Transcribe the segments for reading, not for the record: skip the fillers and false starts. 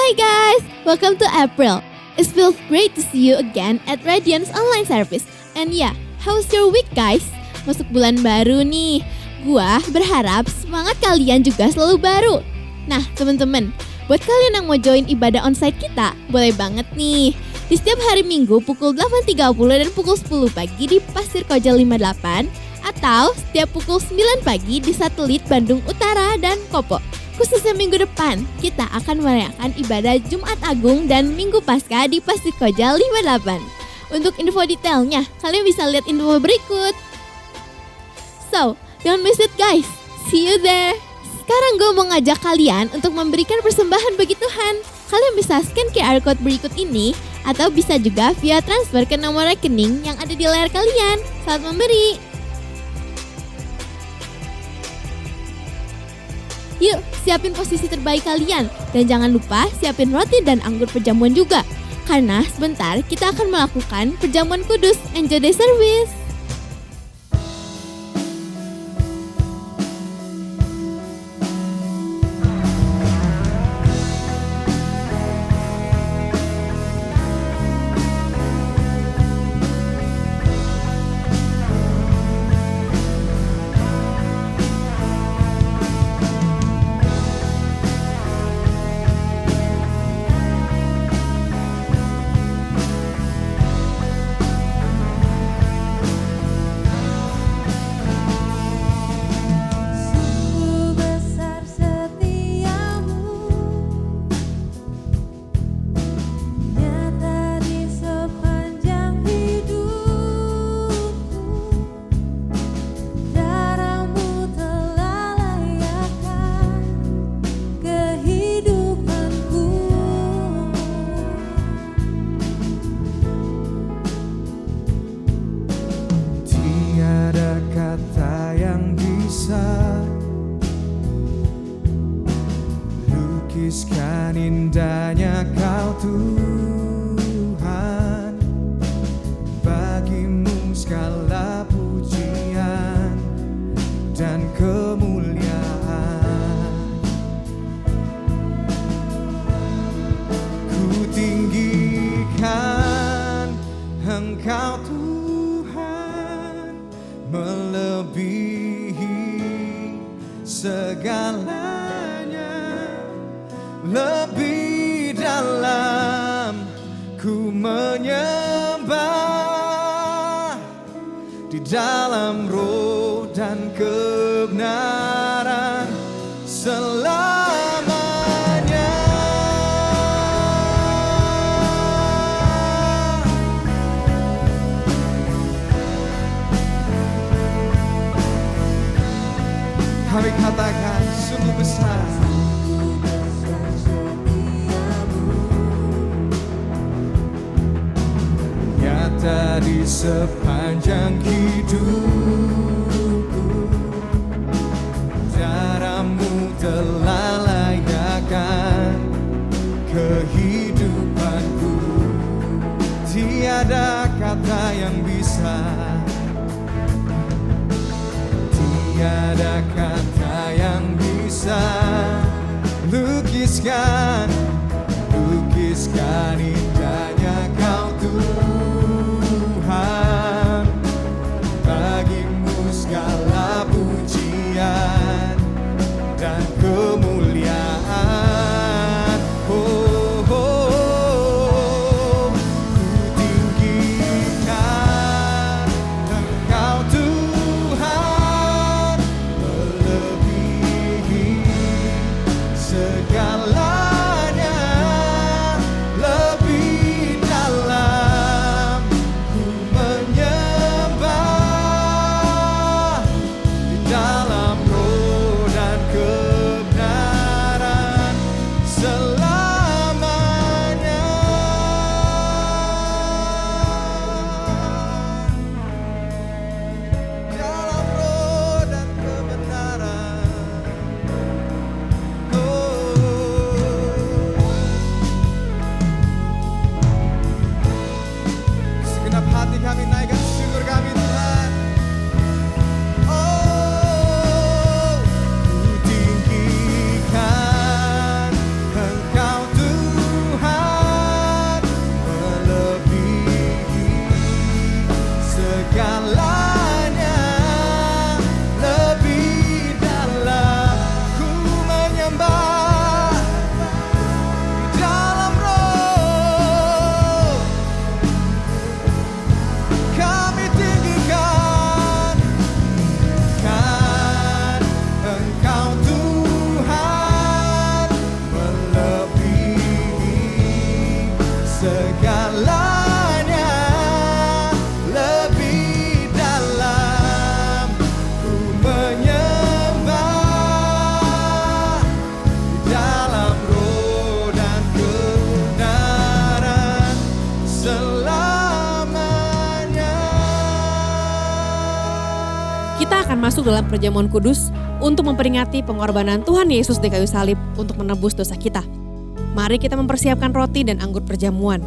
Hi guys, welcome to April. It feels great to see you again at Radiance Online Service. And yeah, how's your week guys? Masuk bulan baru nih. Gua berharap semangat kalian juga selalu baru. Nah teman-teman, buat kalian yang mau join ibadah onsite kita, boleh banget nih. Di setiap hari Minggu pukul 8.30 dan pukul 10 pagi di Pasir Koja 58 atau setiap pukul 9 pagi di Satelit Bandung Utara dan Kopo. Khususnya minggu depan, kita akan merayakan ibadah Jumat Agung dan Minggu Paskah di Pasir Koja 58. Untuk info detailnya, kalian bisa lihat info berikut. So, don't miss it guys. See you there. Sekarang gue mau ngajak kalian untuk memberikan persembahan bagi Tuhan. Kalian bisa scan QR Code berikut ini, atau bisa juga via transfer ke nomor rekening yang ada di layar kalian. Selamat memberi. Yuk, siapin posisi terbaik kalian. Dan jangan lupa siapin roti dan anggur perjamuan juga. Karena sebentar kita akan melakukan perjamuan kudus. Enjoy the service. Lukiskan indahnya Kau Tuhan, bagimu segala pujian dan kemuliaan. Ku tinggikan Engkau Tuhan, melebihi segalanya. Lebih dalam ku menyembah, di dalam roh dan kebenaran selamanya. Kami katakan sungguh besar di sepanjang hidupku, darahmu telah layakkan kehidupanku. Tiada kata yang bisa, tiada kata yang bisa lukiskan indahnya Kau Tuhan, bagimu segala pujian dan kemuliaan. Oh, oh, oh. Ku tinggikan Engkau Tuhan, melebihi segala. Oh masuk dalam perjamuan kudus untuk memperingati pengorbanan Tuhan Yesus di kayu salib untuk menebus dosa kita. Mari kita mempersiapkan roti dan anggur perjamuan.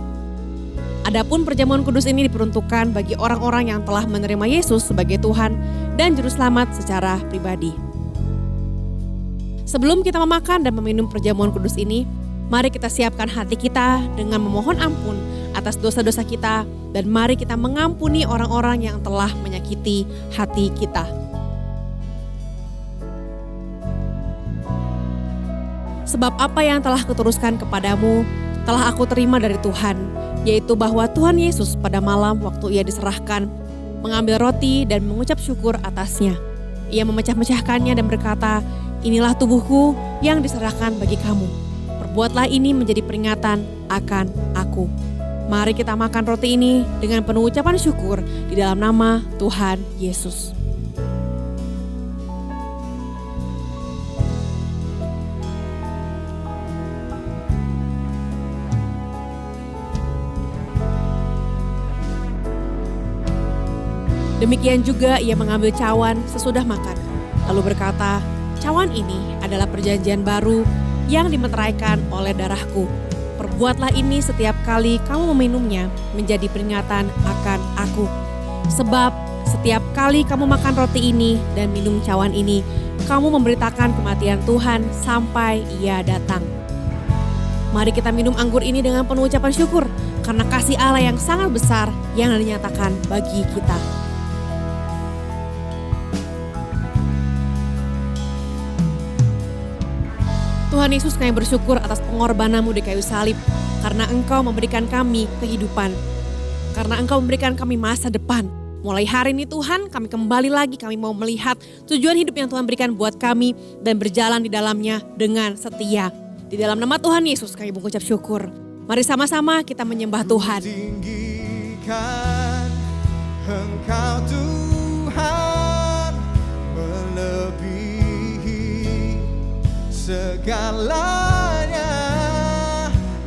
Adapun perjamuan kudus ini diperuntukkan bagi orang-orang yang telah menerima Yesus sebagai Tuhan dan Juru Selamat secara pribadi. Sebelum kita memakan dan meminum perjamuan kudus ini, mari kita siapkan hati kita dengan memohon ampun atas dosa-dosa kita dan mari kita mengampuni orang-orang yang telah menyakiti hati kita. Sebab apa yang telah kuteruskan kepadamu telah aku terima dari Tuhan, yaitu bahwa Tuhan Yesus pada malam waktu ia diserahkan, mengambil roti dan mengucap syukur atasnya. Ia memecah-mecahkannya dan berkata, "Inilah tubuhku yang diserahkan bagi kamu. Perbuatlah ini menjadi peringatan akan aku." Mari kita makan roti ini dengan penuh ucapan syukur di dalam nama Tuhan Yesus. Demikian juga ia mengambil cawan sesudah makan, lalu berkata, "Cawan ini adalah perjanjian baru yang dimeteraikan oleh darahku. Perbuatlah ini setiap kali kamu meminumnya menjadi peringatan akan aku. Sebab setiap kali kamu makan roti ini dan minum cawan ini, kamu memberitakan kematian Tuhan sampai ia datang." Mari kita minum anggur ini dengan penuh ucapan syukur karena kasih Allah yang sangat besar yang dinyatakan bagi kita. Tuhan Yesus, kami bersyukur atas pengorbanan-Mu di kayu salib, karena Engkau memberikan kami kehidupan, karena Engkau memberikan kami masa depan. Mulai hari ini Tuhan, kami kembali lagi, kami mau melihat tujuan hidup yang Tuhan berikan buat kami dan berjalan di dalamnya dengan setia. Di dalam nama Tuhan Yesus kami mengucap syukur. Mari sama-sama kita menyembah Tuhan. Tinggikan Engkau Tuhan, melebihi segalanya,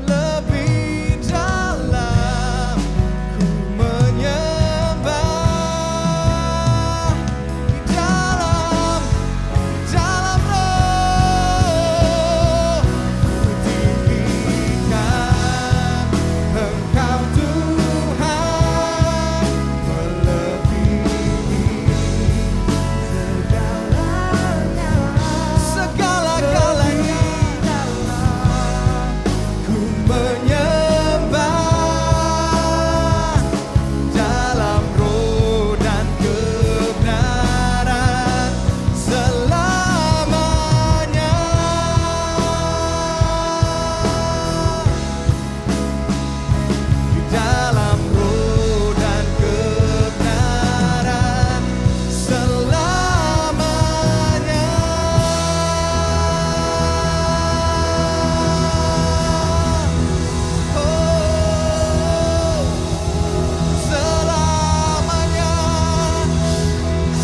lebih dalam ku menyembah, di dalam roh ku tinggikan Engkau Tuhan, melebihi segala-galanya, ku menyembah dalam roh dan kebenaran selamanya. Di dalam roh dan kebenaran selamanya. Selamanya,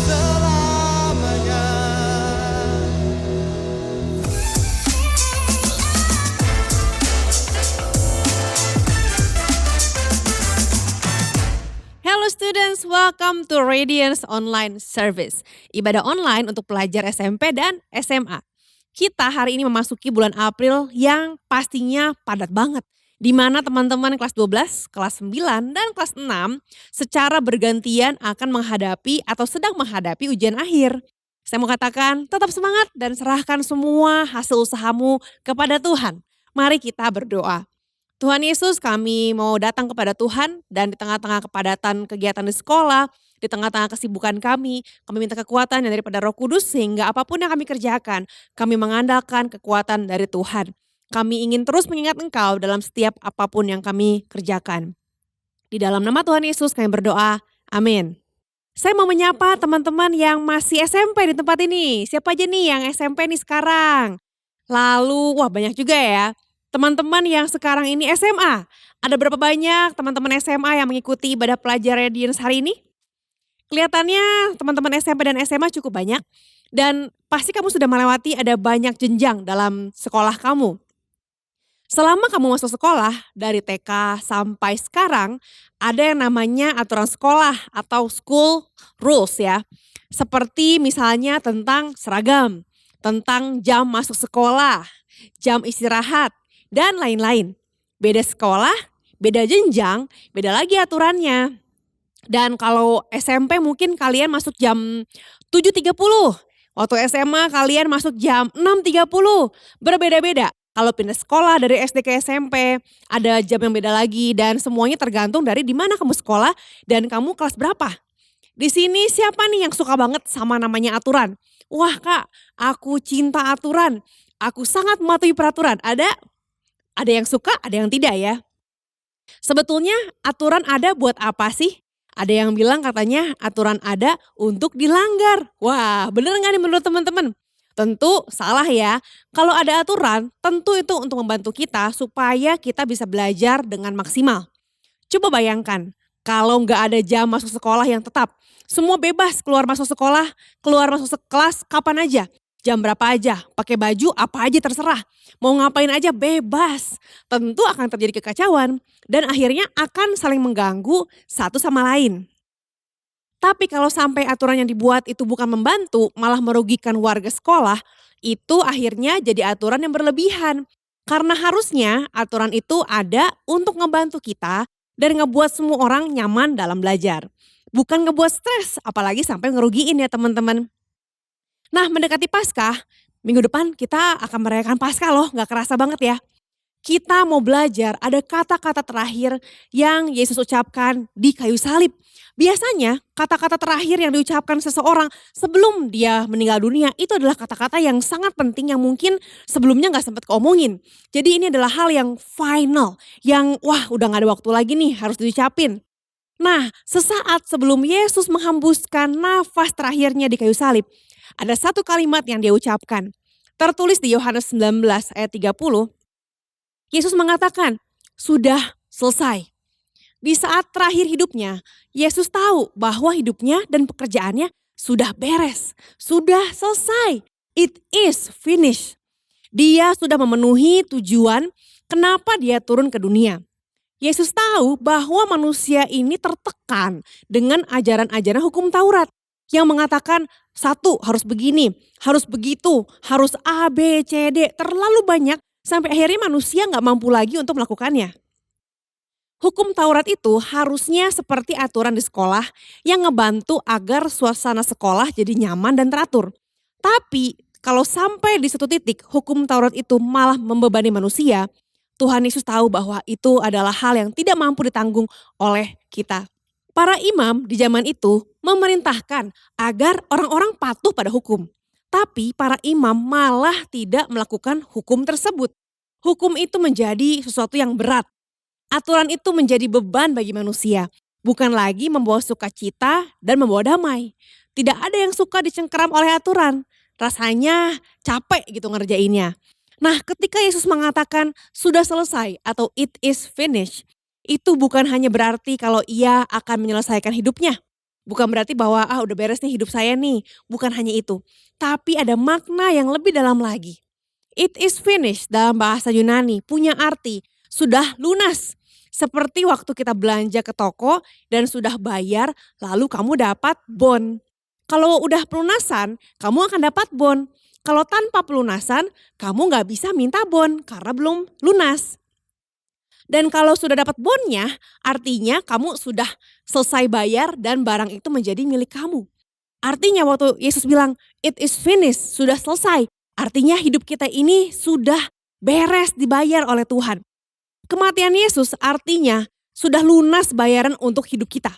selamanya. Hello students, welcome to Radiance Online Service. Ibadah online untuk pelajar SMP dan SMA. Kita hari ini memasuki bulan April yang pastinya padat banget. Di mana teman-teman kelas 12, kelas 9, dan kelas 6 secara bergantian akan menghadapi atau sedang menghadapi ujian akhir. Saya mau katakan tetap semangat dan serahkan semua hasil usahamu kepada Tuhan. Mari kita berdoa. Tuhan Yesus, kami mau datang kepada Tuhan dan di tengah-tengah kepadatan kegiatan di sekolah, di tengah-tengah kesibukan kami minta kekuatan yang daripada Roh Kudus sehingga apapun yang kami kerjakan, kami mengandalkan kekuatan dari Tuhan. Kami ingin terus mengingat Engkau dalam setiap apapun yang kami kerjakan. Di dalam nama Tuhan Yesus kami berdoa, amin. Saya mau menyapa teman-teman yang masih SMP di tempat ini. Siapa aja nih yang SMP nih sekarang? Lalu, wah banyak juga ya. Teman-teman yang sekarang ini SMA, ada berapa banyak teman-teman SMA yang mengikuti ibadah pelajar Radiance hari ini? Kelihatannya teman-teman SMP dan SMA cukup banyak dan pasti kamu sudah melewati ada banyak jenjang dalam sekolah kamu. Selama kamu masuk sekolah dari TK sampai sekarang ada yang namanya aturan sekolah atau school rules ya. Seperti misalnya tentang seragam, tentang jam masuk sekolah, jam istirahat, dan lain-lain. Beda sekolah, beda jenjang, beda lagi aturannya. Dan kalau SMP mungkin kalian masuk jam 7.30. Waktu SMA kalian masuk jam 6.30. Berbeda-beda. Kalau pindah sekolah dari SD ke SMP, ada jam yang beda lagi dan semuanya tergantung dari di mana kamu sekolah dan kamu kelas berapa. Di sini siapa nih yang suka banget sama namanya aturan? Wah Kak, aku cinta aturan. Aku sangat mematuhi peraturan. Ada? Ada yang suka, ada yang tidak ya. Sebetulnya aturan ada buat apa sih? Ada yang bilang katanya aturan ada untuk dilanggar. Wah, bener nggak nih menurut teman-teman? Tentu salah ya. Kalau ada aturan, tentu itu untuk membantu kita supaya kita bisa belajar dengan maksimal. Coba bayangkan, kalau nggak ada jam masuk sekolah yang tetap, semua bebas keluar masuk sekolah, keluar masuk kelas kapan aja, jam berapa aja, pakai baju apa aja terserah, mau ngapain aja bebas. Tentu akan terjadi kekacauan dan akhirnya akan saling mengganggu satu sama lain. Tapi kalau sampai aturan yang dibuat itu bukan membantu, malah merugikan warga sekolah, itu akhirnya jadi aturan yang berlebihan. Karena harusnya aturan itu ada untuk ngebantu kita dan ngebuat semua orang nyaman dalam belajar. Bukan ngebuat stres, apalagi sampai ngerugiin ya teman-teman. Nah mendekati Paskah, minggu depan kita akan merayakan Paskah loh, gak kerasa banget ya. Kita mau belajar ada kata-kata terakhir yang Yesus ucapkan di kayu salib. Biasanya kata-kata terakhir yang diucapkan seseorang sebelum dia meninggal dunia itu adalah kata-kata yang sangat penting yang mungkin sebelumnya gak sempat keomongin. Jadi ini adalah hal yang final, yang wah udah gak ada waktu lagi nih harus diucapin. Nah sesaat sebelum Yesus menghembuskan nafas terakhirnya di kayu salib, ada satu kalimat yang dia ucapkan. Tertulis di Yohanes 19 ayat 30, Yesus mengatakan, sudah selesai. Di saat terakhir hidupnya, Yesus tahu bahwa hidupnya dan pekerjaannya sudah beres, sudah selesai. It is finished. Dia sudah memenuhi tujuan kenapa dia turun ke dunia. Yesus tahu bahwa manusia ini tertekan dengan ajaran-ajaran hukum Taurat yang mengatakan satu harus begini, harus begitu, harus A, B, C, D, terlalu banyak sampai akhirnya manusia gak mampu lagi untuk melakukannya. Hukum Taurat itu harusnya seperti aturan di sekolah yang ngebantu agar suasana sekolah jadi nyaman dan teratur. Tapi kalau sampai di satu titik hukum Taurat itu malah membebani manusia, Tuhan Yesus tahu bahwa itu adalah hal yang tidak mampu ditanggung oleh kita. Para imam di zaman itu memerintahkan agar orang-orang patuh pada hukum. Tapi para imam malah tidak melakukan hukum tersebut. Hukum itu menjadi sesuatu yang berat. Aturan itu menjadi beban bagi manusia. Bukan lagi membawa sukacita dan membawa damai. Tidak ada yang suka dicengkeram oleh aturan. Rasanya capek gitu ngerjainnya. Nah ketika Yesus mengatakan sudah selesai atau it is finished. Itu bukan hanya berarti kalau ia akan menyelesaikan hidupnya. Bukan berarti bahwa udah beres nih hidup saya nih. Bukan hanya itu. Tapi ada makna yang lebih dalam lagi. It is finished dalam bahasa Yunani punya arti sudah lunas. Seperti waktu kita belanja ke toko dan sudah bayar lalu kamu dapat bon. Kalau udah pelunasan kamu akan dapat bon. Kalau tanpa pelunasan kamu gak bisa minta bon karena belum lunas. Dan kalau sudah dapat bonnya, artinya kamu sudah selesai bayar dan barang itu menjadi milik kamu. Artinya waktu Yesus bilang, it is finished, sudah selesai. Artinya hidup kita ini sudah beres dibayar oleh Tuhan. Kematian Yesus artinya sudah lunas bayaran untuk hidup kita.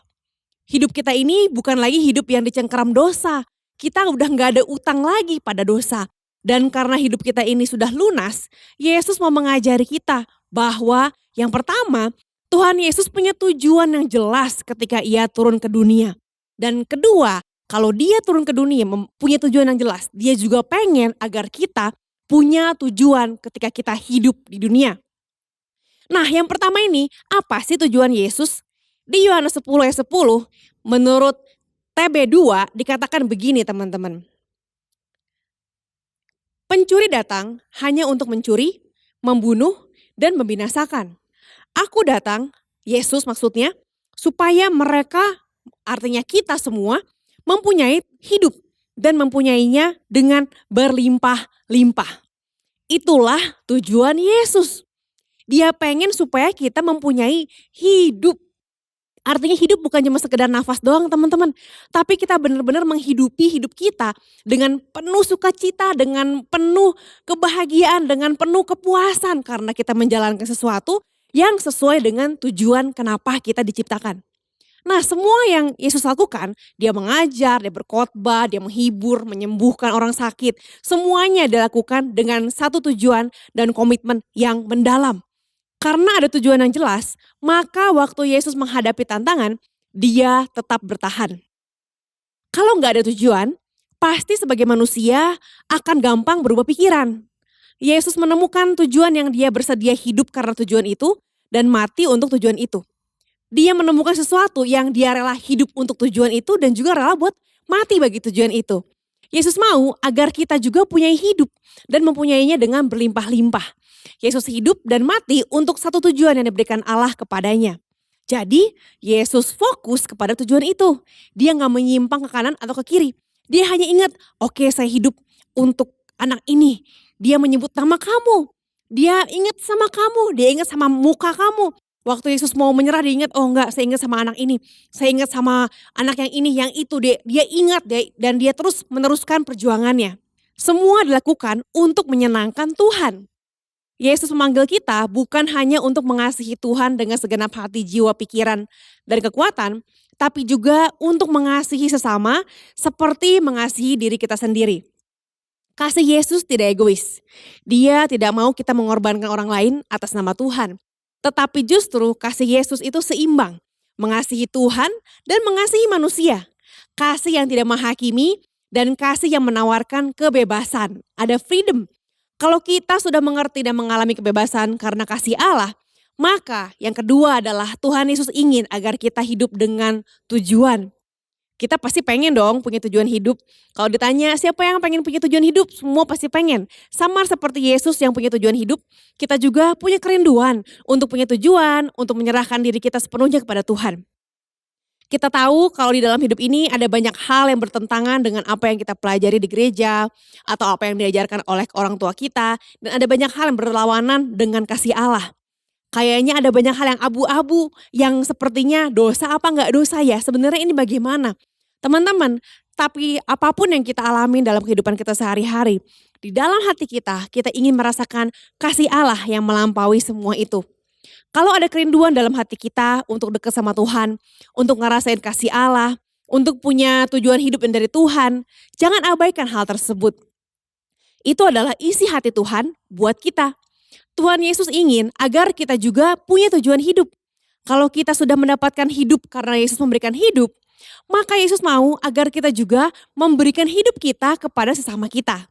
Hidup kita ini bukan lagi hidup yang dicengkeram dosa. Kita udah gak ada utang lagi pada dosa. Dan karena hidup kita ini sudah lunas, Yesus mau mengajari kita bahwa yang pertama, Tuhan Yesus punya tujuan yang jelas ketika ia turun ke dunia. Dan kedua, kalau dia turun ke dunia punya tujuan yang jelas, dia juga pengen agar kita punya tujuan ketika kita hidup di dunia. Nah yang pertama ini, apa sih tujuan Yesus? Di Yohanes 10 ayat 10, menurut TB2 dikatakan begini teman-teman. Pencuri datang hanya untuk mencuri, membunuh, dan membinasakan. Aku datang, Yesus maksudnya, supaya mereka, artinya kita semua, mempunyai hidup dan mempunyainya dengan berlimpah-limpah. Itulah tujuan Yesus. Dia pengen supaya kita mempunyai hidup. Artinya hidup bukan cuma sekedar nafas doang teman-teman. Tapi kita benar-benar menghidupi hidup kita dengan penuh sukacita, dengan penuh kebahagiaan, dengan penuh kepuasan. Karena kita menjalankan sesuatu yang sesuai dengan tujuan kenapa kita diciptakan. Nah semua yang Yesus lakukan, dia mengajar, dia berkhotbah, dia menghibur, menyembuhkan orang sakit. Semuanya dilakukan dengan satu tujuan dan komitmen yang mendalam. Karena ada tujuan yang jelas, maka waktu Yesus menghadapi tantangan, dia tetap bertahan. Kalau nggak ada tujuan, pasti sebagai manusia akan gampang berubah pikiran. Yesus menemukan tujuan yang dia bersedia hidup karena tujuan itu dan mati untuk tujuan itu. Dia menemukan sesuatu yang dia rela hidup untuk tujuan itu dan juga rela buat mati bagi tujuan itu. Yesus mau agar kita juga punya hidup dan mempunyainya dengan berlimpah-limpah. Yesus hidup dan mati untuk satu tujuan yang diberikan Allah kepadanya. Jadi Yesus fokus kepada tujuan itu. Dia gak menyimpang ke kanan atau ke kiri. Dia hanya ingat, oke, saya hidup untuk anak ini. Dia menyebut nama kamu. Dia ingat sama kamu, dia ingat sama muka kamu. Waktu Yesus mau menyerah dia ingat, oh enggak, saya ingat sama anak ini. Saya ingat sama anak yang ini, yang itu. Dia ingat dan dia terus meneruskan perjuangannya. Semua dilakukan untuk menyenangkan Tuhan. Yesus memanggil kita bukan hanya untuk mengasihi Tuhan dengan segenap hati, jiwa, pikiran, dan kekuatan. Tapi juga untuk mengasihi sesama seperti mengasihi diri kita sendiri. Kasih Yesus tidak egois. Dia tidak mau kita mengorbankan orang lain atas nama Tuhan. Tetapi justru kasih Yesus itu seimbang. Mengasihi Tuhan dan mengasihi manusia. Kasih yang tidak menghakimi dan kasih yang menawarkan kebebasan. Ada freedom. Kalau kita sudah mengerti dan mengalami kebebasan karena kasih Allah, maka yang kedua adalah Tuhan Yesus ingin agar kita hidup dengan tujuan. Kita pasti pengen dong punya tujuan hidup. Kalau ditanya siapa yang pengen punya tujuan hidup, semua pasti pengen. Sama seperti Yesus yang punya tujuan hidup, kita juga punya kerinduan untuk punya tujuan, untuk menyerahkan diri kita sepenuhnya kepada Tuhan. Kita tahu kalau di dalam hidup ini ada banyak hal yang bertentangan dengan apa yang kita pelajari di gereja, atau apa yang diajarkan oleh orang tua kita, dan ada banyak hal yang berlawanan dengan kasih Allah. Kayaknya ada banyak hal yang abu-abu, yang sepertinya dosa apa enggak dosa ya, sebenarnya ini bagaimana? Teman-teman, tapi apapun yang kita alami dalam kehidupan kita sehari-hari, di dalam hati kita ingin merasakan kasih Allah yang melampaui semua itu. Kalau ada kerinduan dalam hati kita untuk dekat sama Tuhan, untuk ngerasain kasih Allah, untuk punya tujuan hidup yang dari Tuhan, jangan abaikan hal tersebut. Itu adalah isi hati Tuhan buat kita. Tuhan Yesus ingin agar kita juga punya tujuan hidup. Kalau kita sudah mendapatkan hidup karena Yesus memberikan hidup, maka Yesus mau agar kita juga memberikan hidup kita kepada sesama kita.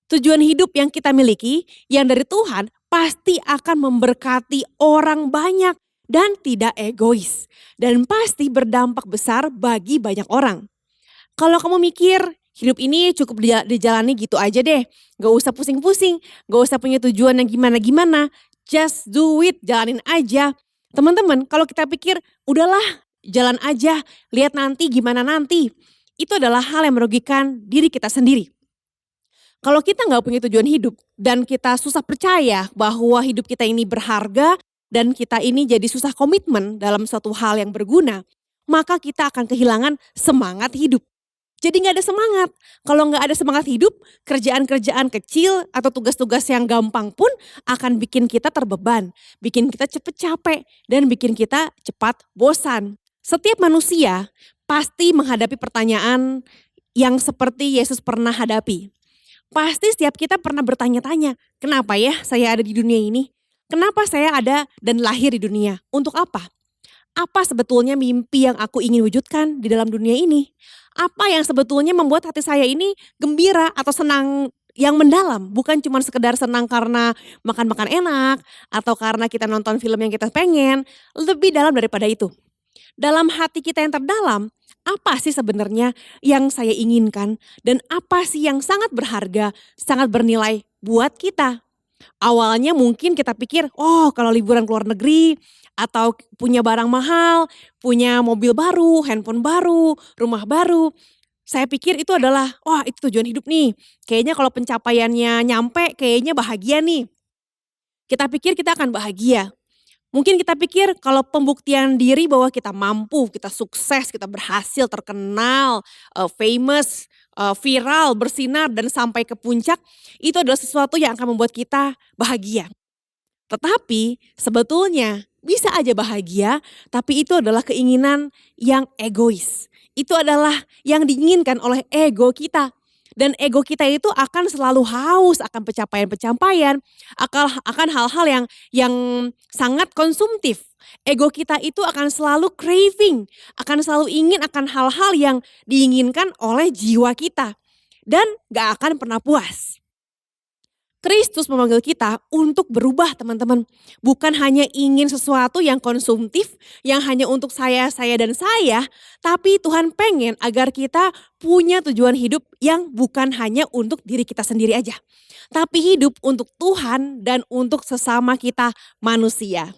Tujuan hidup yang kita miliki, yang dari Tuhan, pasti akan memberkati orang banyak dan tidak egois. Dan pasti berdampak besar bagi banyak orang. Kalau kamu mikir, hidup ini cukup dijalani gitu aja deh. Gak usah pusing-pusing, gak usah punya tujuan yang gimana-gimana. Just do it, jalanin aja. Teman-teman, kalau kita pikir, udahlah jalan aja, lihat nanti gimana nanti. Itu adalah hal yang merugikan diri kita sendiri. Kalau kita gak punya tujuan hidup dan kita susah percaya bahwa hidup kita ini berharga dan kita ini jadi susah komitmen dalam suatu hal yang berguna, maka kita akan kehilangan semangat hidup. Jadi gak ada semangat. Kalau gak ada semangat hidup, kerjaan-kerjaan kecil atau tugas-tugas yang gampang pun akan bikin kita terbeban, bikin kita cepet capek, dan bikin kita cepat bosan. Setiap manusia pasti menghadapi pertanyaan yang seperti Yesus pernah hadapi. Pasti setiap kita pernah bertanya-tanya, kenapa ya saya ada di dunia ini? Kenapa saya ada dan lahir di dunia? Untuk apa? Apa sebetulnya mimpi yang aku ingin wujudkan di dalam dunia ini? Apa yang sebetulnya membuat hati saya ini gembira atau senang yang mendalam? Bukan cuma sekedar senang karena makan-makan enak atau karena kita nonton film yang kita pengen. Lebih dalam daripada itu. Dalam hati kita yang terdalam, apa sih sebenarnya yang saya inginkan dan apa sih yang sangat berharga, sangat bernilai buat kita? Awalnya mungkin kita pikir, oh kalau liburan ke luar negeri atau punya barang mahal, punya mobil baru, handphone baru, rumah baru. Saya pikir itu adalah, wah itu tujuan hidup nih. Kayaknya kalau pencapaiannya nyampe, kayaknya bahagia nih. Kita pikir kita akan bahagia. Mungkin kita pikir kalau pembuktian diri bahwa kita mampu, kita sukses, kita berhasil, terkenal, famous, viral, bersinar dan sampai ke puncak, itu adalah sesuatu yang akan membuat kita bahagia. Tetapi sebetulnya bisa aja bahagia, tapi itu adalah keinginan yang egois. Itu adalah yang diinginkan oleh ego kita. Dan ego kita itu akan selalu haus akan pencapaian-pencapaian, akan hal-hal yang sangat konsumtif. Ego kita itu akan selalu craving, akan selalu ingin akan hal-hal yang diinginkan oleh jiwa kita. Dan gak akan pernah puas. Kristus memanggil kita untuk berubah teman-teman. Bukan hanya ingin sesuatu yang konsumtif, yang hanya untuk saya dan saya. Tapi Tuhan pengen agar kita punya tujuan hidup yang bukan hanya untuk diri kita sendiri aja. Tapi hidup untuk Tuhan dan untuk sesama kita manusia.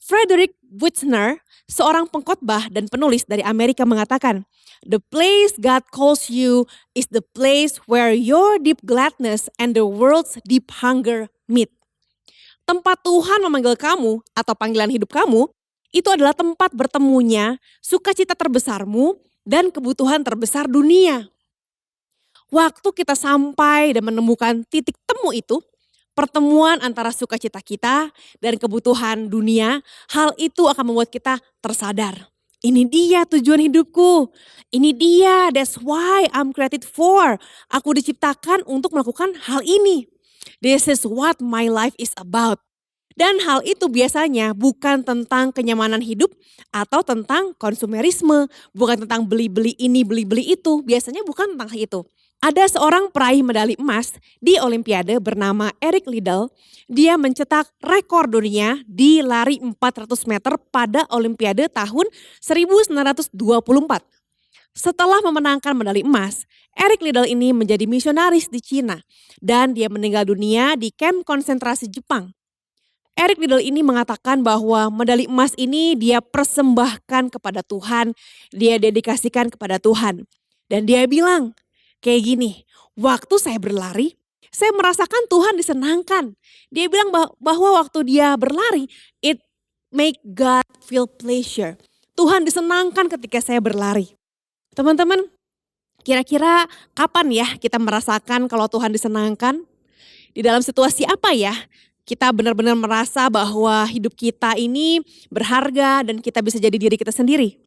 Frederick Buechner, seorang pengkhotbah dan penulis dari Amerika mengatakan, "The place God calls you is the place where your deep gladness and the world's deep hunger meet." Tempat Tuhan memanggil kamu atau panggilan hidup kamu, itu adalah tempat bertemunya sukacita terbesarmu dan kebutuhan terbesar dunia. Waktu kita sampai dan menemukan titik temu itu, pertemuan antara sukacita kita dan kebutuhan dunia, hal itu akan membuat kita tersadar. Ini dia tujuan hidupku. Ini dia, that's why I'm created for. Aku diciptakan untuk melakukan hal ini. This is what my life is about. Dan hal itu biasanya bukan tentang kenyamanan hidup atau tentang konsumerisme. Bukan tentang beli-beli ini, beli-beli itu. Biasanya bukan tentang itu. Ada seorang peraih medali emas di Olimpiade bernama Eric Liddell. Dia mencetak rekor dunia di lari 400 meter pada Olimpiade tahun 1924. Setelah memenangkan medali emas, Eric Liddell ini menjadi misionaris di Cina dan dia meninggal dunia di kamp konsentrasi Jepang. Eric Liddell ini mengatakan bahwa medali emas ini dia persembahkan kepada Tuhan, dia dedikasikan kepada Tuhan. Dan dia bilang, kayak gini, waktu saya berlari, saya merasakan Tuhan disenangkan. Dia bilang bahwa waktu dia berlari, it make God feel pleasure. Tuhan disenangkan ketika saya berlari. Teman-teman, kira-kira kapan ya kita merasakan kalau Tuhan disenangkan? Di dalam situasi apa ya? Kita benar-benar merasa bahwa hidup kita ini berharga dan kita bisa jadi diri kita sendiri.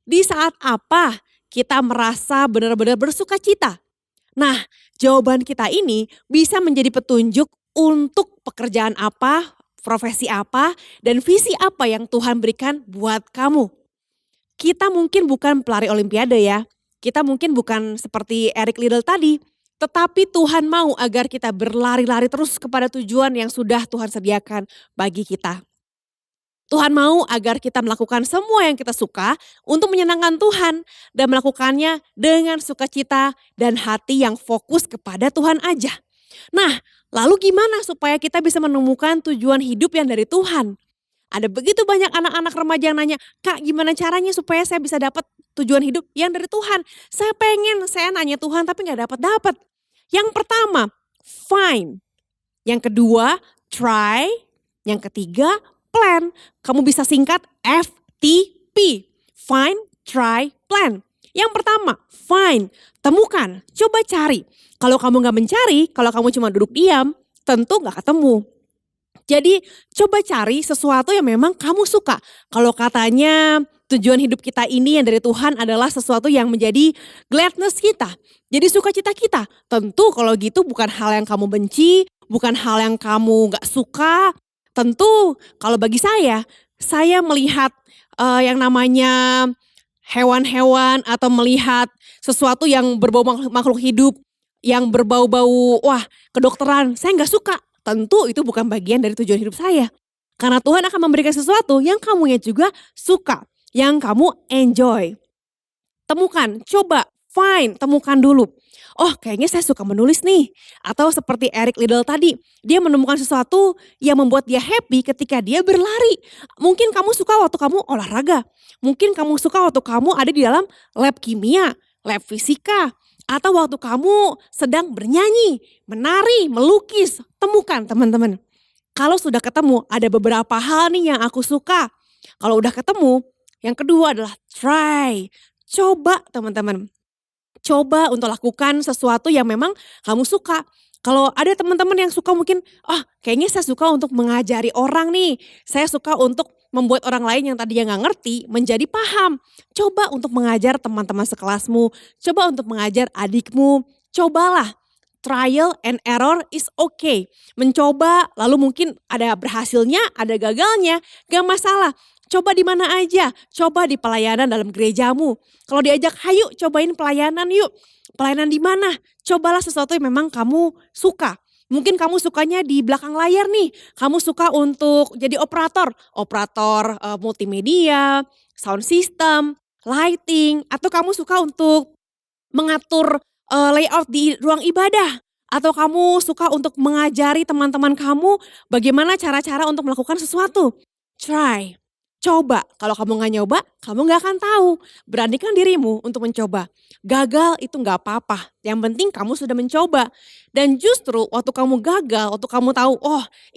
Di saat apa kita merasa benar-benar bersuka cita? Nah, jawaban kita ini bisa menjadi petunjuk untuk pekerjaan apa, profesi apa, dan visi apa yang Tuhan berikan buat kamu. Kita mungkin bukan pelari olimpiade ya, kita mungkin bukan seperti Eric Liddell tadi, tetapi Tuhan mau agar kita berlari-lari terus kepada tujuan yang sudah Tuhan sediakan bagi kita. Tuhan mau agar kita melakukan semua yang kita suka untuk menyenangkan Tuhan dan melakukannya dengan sukacita dan hati yang fokus kepada Tuhan aja. Nah, lalu gimana supaya kita bisa menemukan tujuan hidup yang dari Tuhan? Ada begitu banyak anak-anak remaja yang nanya, "Kak, gimana caranya supaya saya bisa dapat tujuan hidup yang dari Tuhan? Saya nanya Tuhan tapi gak dapat-dapat." Yang pertama, find. Yang kedua, try. Yang ketiga, plan. Kamu bisa singkat FTP. Find, try, plan. Yang pertama, find. Temukan, coba cari. Kalau kamu gak mencari, kalau kamu cuma duduk diam, tentu gak ketemu. Jadi coba cari sesuatu yang memang kamu suka. Kalau katanya tujuan hidup kita ini yang dari Tuhan adalah sesuatu yang menjadi gladness kita. Jadi sukacita kita. Tentu kalau gitu bukan hal yang kamu benci, bukan hal yang kamu gak suka. Tentu kalau bagi saya melihat yang namanya hewan-hewan atau melihat sesuatu yang berbau makhluk hidup, yang berbau-bau kedokteran, saya gak suka. Tentu itu bukan bagian dari tujuan hidup saya. Karena Tuhan akan memberikan sesuatu yang kamu juga suka, yang kamu enjoy. Temukan, coba, find, temukan dulu. Oh kayaknya saya suka menulis nih. Atau seperti Eric Liddell tadi, dia menemukan sesuatu yang membuat dia happy ketika dia berlari. Mungkin kamu suka waktu kamu olahraga. Mungkin kamu suka waktu kamu ada di dalam lab kimia. lab fisika, atau waktu kamu sedang bernyanyi, menari, melukis. Temukan teman-teman. Kalau sudah ketemu, ada beberapa hal nih yang aku suka. Kalau udah ketemu, yang kedua adalah try. Coba teman-teman. Coba untuk lakukan sesuatu yang memang kamu suka. Kalau ada teman-teman yang suka mungkin, kayaknya saya suka untuk mengajari orang nih. Saya suka untuk membuat orang lain yang tadinya nggak ngerti menjadi paham. Coba untuk mengajar teman-teman sekelasmu. Coba untuk mengajar adikmu. Cobalah. Trial and error is okay. Mencoba lalu mungkin ada berhasilnya, ada gagalnya. Gak masalah. Coba di mana aja. Coba di pelayanan dalam gerejamu. Kalau diajak, hayu cobain pelayanan yuk. Pelayanan di mana? Cobalah sesuatu yang memang kamu suka. Mungkin kamu sukanya di belakang layar nih. Kamu suka untuk jadi operator. Operator multimedia, sound system, lighting. Atau kamu suka untuk mengatur layout di ruang ibadah. Atau kamu suka untuk mengajari teman-teman kamu bagaimana cara-cara untuk melakukan sesuatu. Try. Coba, kalau kamu gak nyoba, kamu gak akan tahu. Beranikan dirimu untuk mencoba. Gagal itu gak apa-apa, yang penting kamu sudah mencoba. Dan justru waktu kamu gagal, waktu kamu tahu,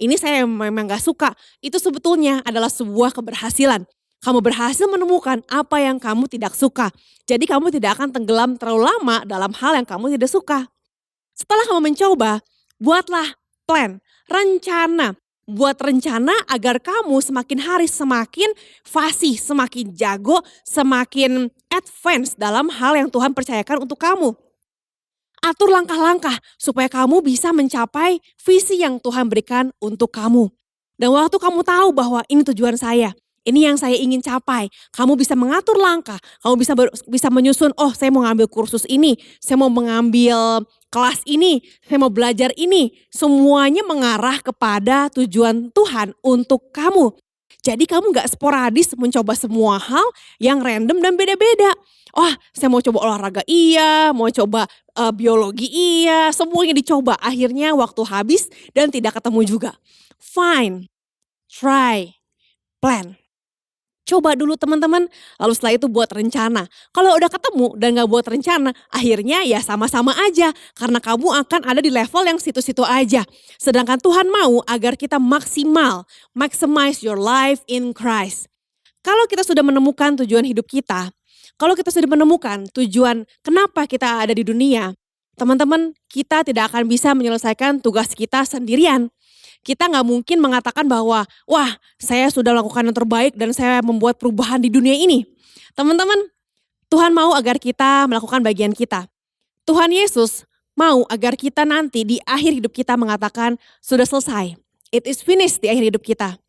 ini saya memang gak suka. Itu sebetulnya adalah sebuah keberhasilan. Kamu berhasil menemukan apa yang kamu tidak suka. Jadi kamu tidak akan tenggelam terlalu lama dalam hal yang kamu tidak suka. Setelah kamu mencoba, buatlah plan, rencana. Buat rencana agar kamu semakin hari semakin fasih, semakin jago, semakin advance dalam hal yang Tuhan percayakan untuk kamu. Atur langkah-langkah supaya kamu bisa mencapai visi yang Tuhan berikan untuk kamu. Dan waktu kamu tahu bahwa ini tujuan saya, ini yang saya ingin capai. Kamu bisa mengatur langkah, kamu bisa menyusun, saya mau ngambil kursus ini, saya mau mengambil kelas ini, saya mau belajar ini. Semuanya mengarah kepada tujuan Tuhan untuk kamu. Jadi kamu gak sporadis mencoba semua hal yang random dan beda-beda. Saya mau coba olahraga iya, mau coba biologi iya, semuanya dicoba. Akhirnya waktu habis dan tidak ketemu juga. Fine, try, plan. Coba dulu teman-teman, lalu setelah itu buat rencana. Kalau udah ketemu dan gak buat rencana, akhirnya ya sama-sama aja. Karena kamu akan ada di level yang situ-situ aja. Sedangkan Tuhan mau agar kita maksimal, maximize your life in Christ. Kalau kita sudah menemukan tujuan hidup kita, kalau kita sudah menemukan tujuan kenapa kita ada di dunia, teman-teman, kita tidak akan bisa menyelesaikan tugas kita sendirian. Kita gak mungkin mengatakan bahwa, saya sudah melakukan yang terbaik dan saya membuat perubahan di dunia ini. Teman-teman, Tuhan mau agar kita melakukan bagian kita. Tuhan Yesus mau agar kita nanti di akhir hidup kita mengatakan, sudah selesai. It is finished di akhir hidup kita.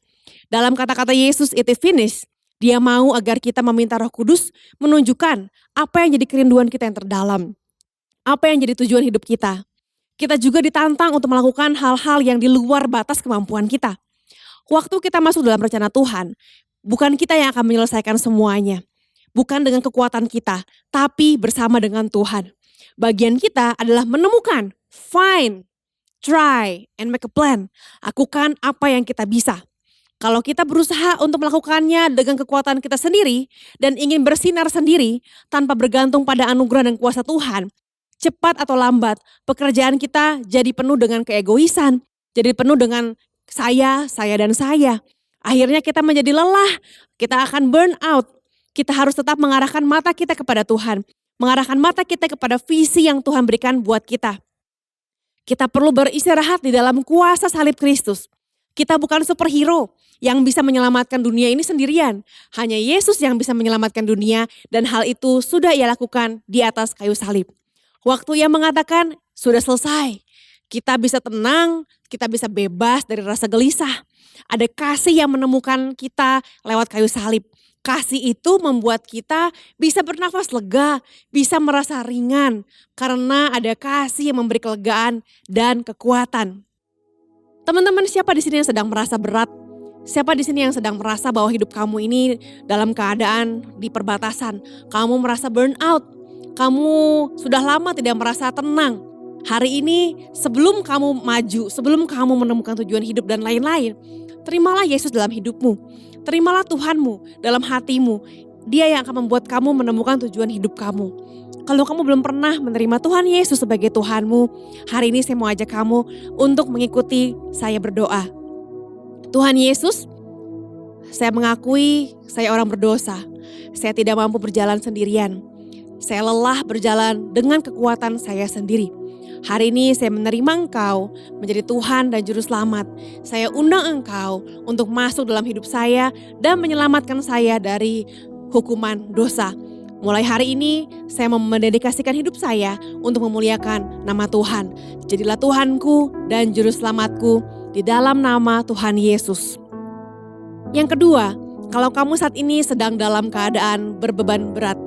Dalam kata-kata Yesus, it is finished. Dia mau agar kita meminta Roh Kudus menunjukkan apa yang jadi kerinduan kita yang terdalam. Apa yang jadi tujuan hidup kita. Kita juga ditantang untuk melakukan hal-hal yang di luar batas kemampuan kita. Waktu kita masuk dalam rencana Tuhan, bukan kita yang akan menyelesaikan semuanya. Bukan dengan kekuatan kita, tapi bersama dengan Tuhan. Bagian kita adalah menemukan, find, try, and make a plan. Lakukan apa yang kita bisa. Kalau kita berusaha untuk melakukannya dengan kekuatan kita sendiri dan ingin bersinar sendiri tanpa bergantung pada anugerah dan kuasa Tuhan, cepat atau lambat, pekerjaan kita jadi penuh dengan keegoisan, jadi penuh dengan saya, dan saya. Akhirnya kita menjadi lelah, kita akan burn out. Kita harus tetap mengarahkan mata kita kepada Tuhan, mengarahkan mata kita kepada visi yang Tuhan berikan buat kita. Kita perlu beristirahat di dalam kuasa salib Kristus. Kita bukan superhero yang bisa menyelamatkan dunia ini sendirian. Hanya Yesus yang bisa menyelamatkan dunia dan hal itu sudah Ia lakukan di atas kayu salib. Waktu Ia mengatakan sudah selesai, kita bisa tenang, kita bisa bebas dari rasa gelisah. Ada kasih yang menemukan kita lewat kayu salib. Kasih itu membuat kita bisa bernafas lega, bisa merasa ringan. Karena ada kasih yang memberi kelegaan dan kekuatan. Teman-teman, siapa di sini yang sedang merasa berat? Siapa di sini yang sedang merasa bahwa hidup kamu ini dalam keadaan di perbatasan? Kamu merasa burn out. Kamu sudah lama tidak merasa tenang. Hari ini sebelum kamu maju, sebelum kamu menemukan tujuan hidup dan lain-lain, terimalah Yesus dalam hidupmu. Terimalah Tuhanmu dalam hatimu. Dia yang akan membuat kamu menemukan tujuan hidup kamu. Kalau kamu belum pernah menerima Tuhan Yesus sebagai Tuhanmu, hari ini saya mau ajak kamu untuk mengikuti saya berdoa. Tuhan Yesus, saya mengakui saya orang berdosa. Saya tidak mampu berjalan sendirian. Saya lelah berjalan dengan kekuatan saya sendiri. Hari ini saya menerima Engkau menjadi Tuhan dan Juru Selamat. Saya undang Engkau untuk masuk dalam hidup saya dan menyelamatkan saya dari hukuman dosa. Mulai hari ini saya mau mendedikasikan hidup saya untuk memuliakan nama Tuhan. Jadilah Tuhanku dan Juru Selamatku di dalam nama Tuhan Yesus. Yang kedua, kalau kamu saat ini sedang dalam keadaan berbeban berat,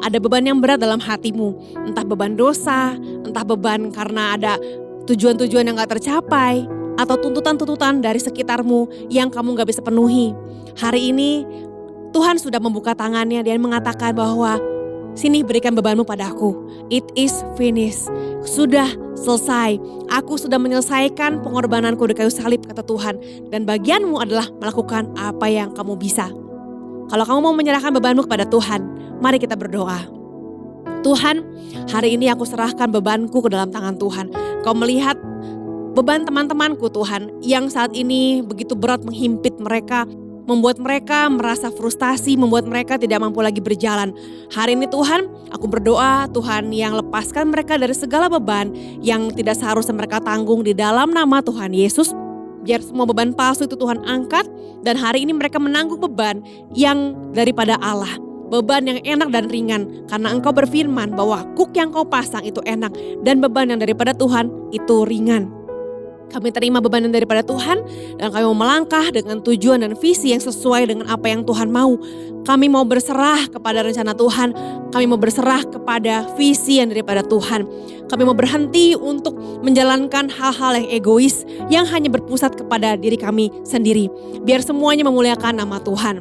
ada beban yang berat dalam hatimu, entah beban dosa, entah beban karena ada tujuan-tujuan yang gak tercapai, atau tuntutan-tuntutan dari sekitarmu yang kamu gak bisa penuhi. Hari ini Tuhan sudah membuka tangannya dan mengatakan bahwa sini berikan bebanmu padaku. It is finished. Sudah selesai. Aku sudah menyelesaikan pengorbananku di kayu salib, kata Tuhan. Dan bagianmu adalah melakukan apa yang kamu bisa. Kalau kamu mau menyerahkan bebanmu kepada Tuhan, mari kita berdoa. Tuhan, hari ini aku serahkan bebanku ke dalam tangan Tuhan. Kau melihat beban teman-temanku Tuhan yang saat ini begitu berat menghimpit mereka, membuat mereka merasa frustasi, membuat mereka tidak mampu lagi berjalan. Hari ini Tuhan, aku berdoa Tuhan yang lepaskan mereka dari segala beban yang tidak seharusnya mereka tanggung di dalam nama Tuhan Yesus. Biar semua beban palsu itu Tuhan angkat dan hari ini mereka menanggung beban yang daripada Allah. Beban yang enak dan ringan karena Engkau berfirman bahwa kuk yang Kau pasang itu enak dan beban yang daripada Tuhan itu ringan. Kami terima beban yang daripada Tuhan dan kami mau melangkah dengan tujuan dan visi yang sesuai dengan apa yang Tuhan mau. Kami mau berserah kepada rencana Tuhan. Kami mau berserah kepada visi yang daripada Tuhan. Kami mau berhenti untuk menjalankan hal-hal yang egois yang hanya berpusat kepada diri kami sendiri. Biar semuanya memuliakan nama Tuhan.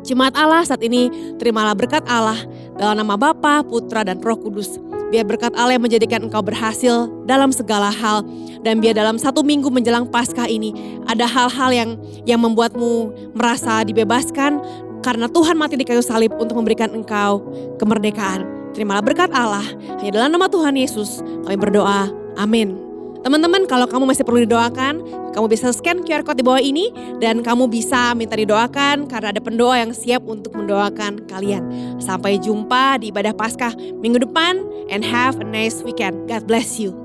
Jemaat Allah saat ini terimalah berkat Allah dalam nama Bapa, Putra dan Roh Kudus. Biar berkat Allah yang menjadikan engkau berhasil dalam segala hal. Dan biar dalam 1 minggu menjelang Paskah ini ada hal-hal yang membuatmu merasa dibebaskan. Karena Tuhan mati di kayu salib untuk memberikan engkau kemerdekaan. Terimalah berkat Allah. Hanya dalam nama Tuhan Yesus kami berdoa. Amin. Teman-teman, kalau kamu masih perlu didoakan, kamu bisa scan QR code di bawah ini dan kamu bisa minta didoakan karena ada pendoa yang siap untuk mendoakan kalian. Sampai jumpa di ibadah Paskah minggu depan and have a nice weekend. God bless you.